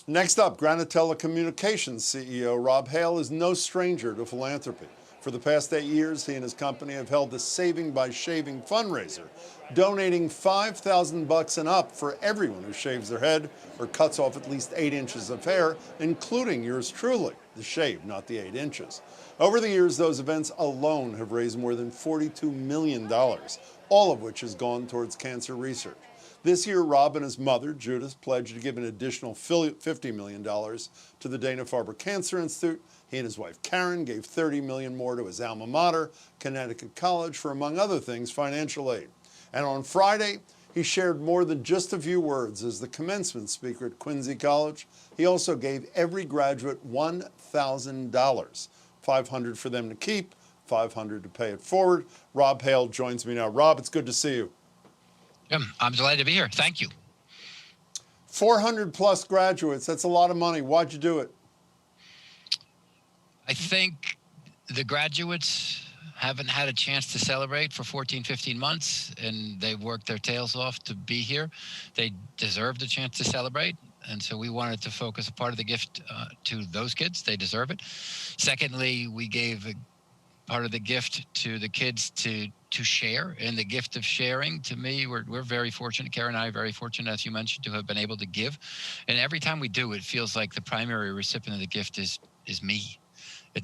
Next up, Granite Telecommunications CEO Rob Hale is no stranger to philanthropy. For the past 8 years, he and his company have held the Saving by Shaving fundraiser, donating $5,000 and up for everyone who shaves their head or cuts off at least 8 inches of hair, including yours truly, the shave, not the 8 inches. Over the years, those events alone have raised more than $42 million, all of which has gone towards cancer research. This year, Rob and his mother, Judith, pledged to give an additional $50 million to the Dana-Farber Cancer Institute. He and his wife, Karen, gave $30 million more to his alma mater, Connecticut College, for, among other things, financial aid. And on Friday, he shared more than just a few words as the commencement speaker at Quincy College. He also gave every graduate $1,000, $500 for them to keep, $500 to pay it forward. Rob Hale joins me now. Rob, it's good to see you. Jim, I'm delighted to be here. Thank you. 400 plus graduates. That's a lot of money. Why'd you do it? I think the graduates haven't had a chance to celebrate for 14, 15 months, and they've worked their tails off to be here. They deserved a chance to celebrate, and so we wanted to focus a part of the gift to those kids. They deserve it. Secondly, we gave a part of the gift to the kids to share, and the gift of sharing, to me, we're very fortunate. Karen and I are very fortunate, as you mentioned, to have been able to give. And every time we do, it feels like the primary recipient of the gift is me.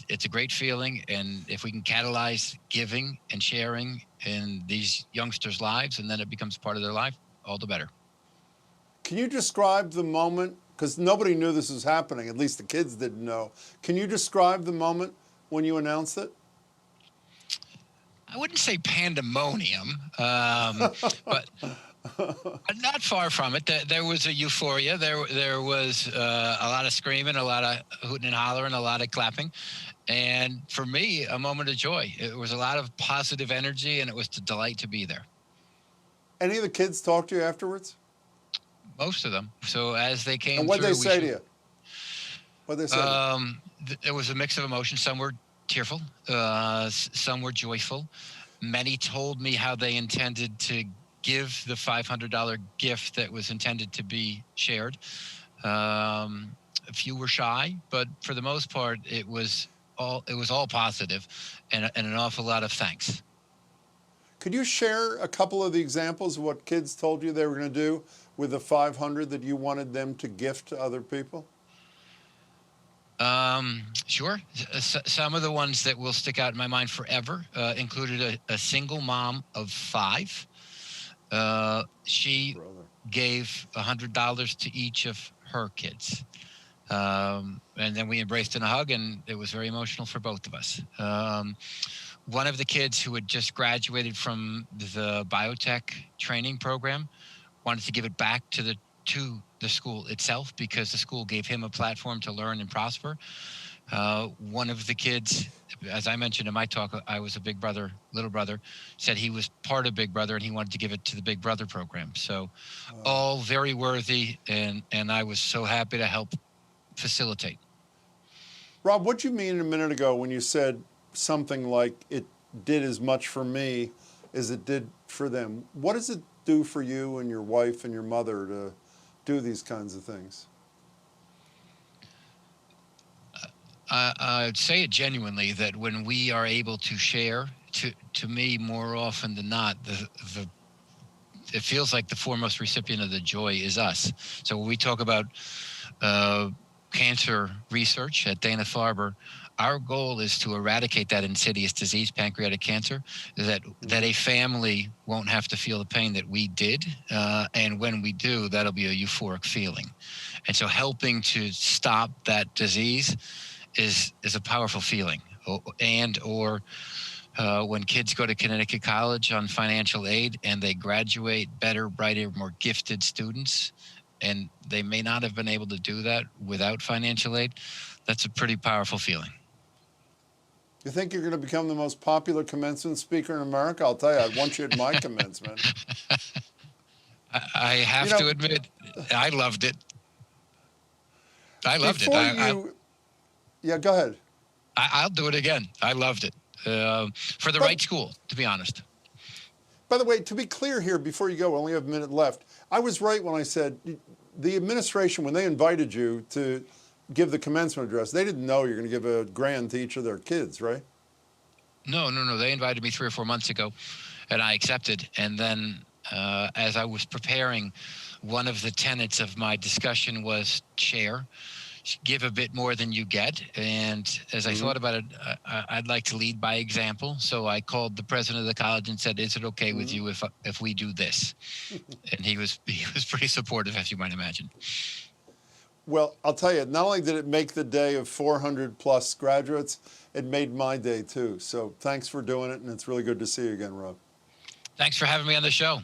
It's a great feeling, and if we can catalyze giving and sharing in these youngsters' lives, and then it becomes part of their life, all the better. Can you describe the moment, because nobody knew this was happening, at least the kids didn't know. Can you describe the moment when you announced it? I wouldn't say pandemonium, but not far from it. There was a euphoria. There was a lot of screaming, a lot of hooting and hollering, a lot of clapping. And for me, a moment of joy. It was a lot of positive energy, and it was a delight to be there. Any of the kids talk to you afterwards? Most of them. So as they came and what'd through, they say to you? What'd they say to you? It was a mix of emotions. Some were tearful. Some were joyful. Many told me how they intended to give the $500 gift that was intended to be shared. A few were shy, but for the most part, it was all positive, and an awful lot of thanks. Could you share a couple of the examples of what kids told you they were going to do with the $500 that you wanted them to gift to other people? Sure. Some of the ones that will stick out in my mind forever included a single mom of 5. She gave $100 to each of her kids. And then we embraced in a hug, and it was very emotional for both of us. One of the kids who had just graduated from the biotech training program wanted to give it back to the school itself, because the school gave him a platform to learn and prosper. One of the kids, as I mentioned in my talk, I was a Big Brother, little brother, said he was part of Big Brother and he wanted to give it to the Big Brother program. So all very worthy, and I was so happy to help facilitate. Rob, what you mean a minute ago when you said something like it did as much for me as it did for them? What does it do for you and your wife and your mother to do these kinds of things? I'd say it genuinely that when we are able to share, to me, more often than not, it feels like the foremost recipient of the joy is us. So when we talk about cancer research at Dana-Farber, our goal is to eradicate that insidious disease, pancreatic cancer, that a family won't have to feel the pain that we did. And when we do, that'll be a euphoric feeling. And so helping to stop that disease is a powerful feeling. Or when kids go to Connecticut College on financial aid and they graduate better, brighter, more gifted students, and they may not have been able to do that without financial aid, that's a pretty powerful feeling. You think you're going to become the most popular commencement speaker in America? I'll tell you, I want you at my commencement. I have to admit, I loved it. I loved it. Yeah, go ahead. I'll do it again. I loved it. For the right school, to be honest. By the way, to be clear here, before you go, we only have a minute left. I was right when I said the administration, when they invited you to give the commencement address, they didn't know you're going to give a grand to each of their kids, right? No. They invited me 3 or 4 months ago, and I accepted. And then, as I was preparing, one of the tenets of my discussion was share, give a bit more than you get. And as I thought about it, I'd like to lead by example. So I called the president of the college and said, "Is it okay with you if we do this?" And he was pretty supportive, as you might imagine. Well, I'll tell you, not only did it make the day of 400 plus graduates, it made my day too. So thanks for doing it, and it's really good to see you again, Rob. Thanks for having me on the show.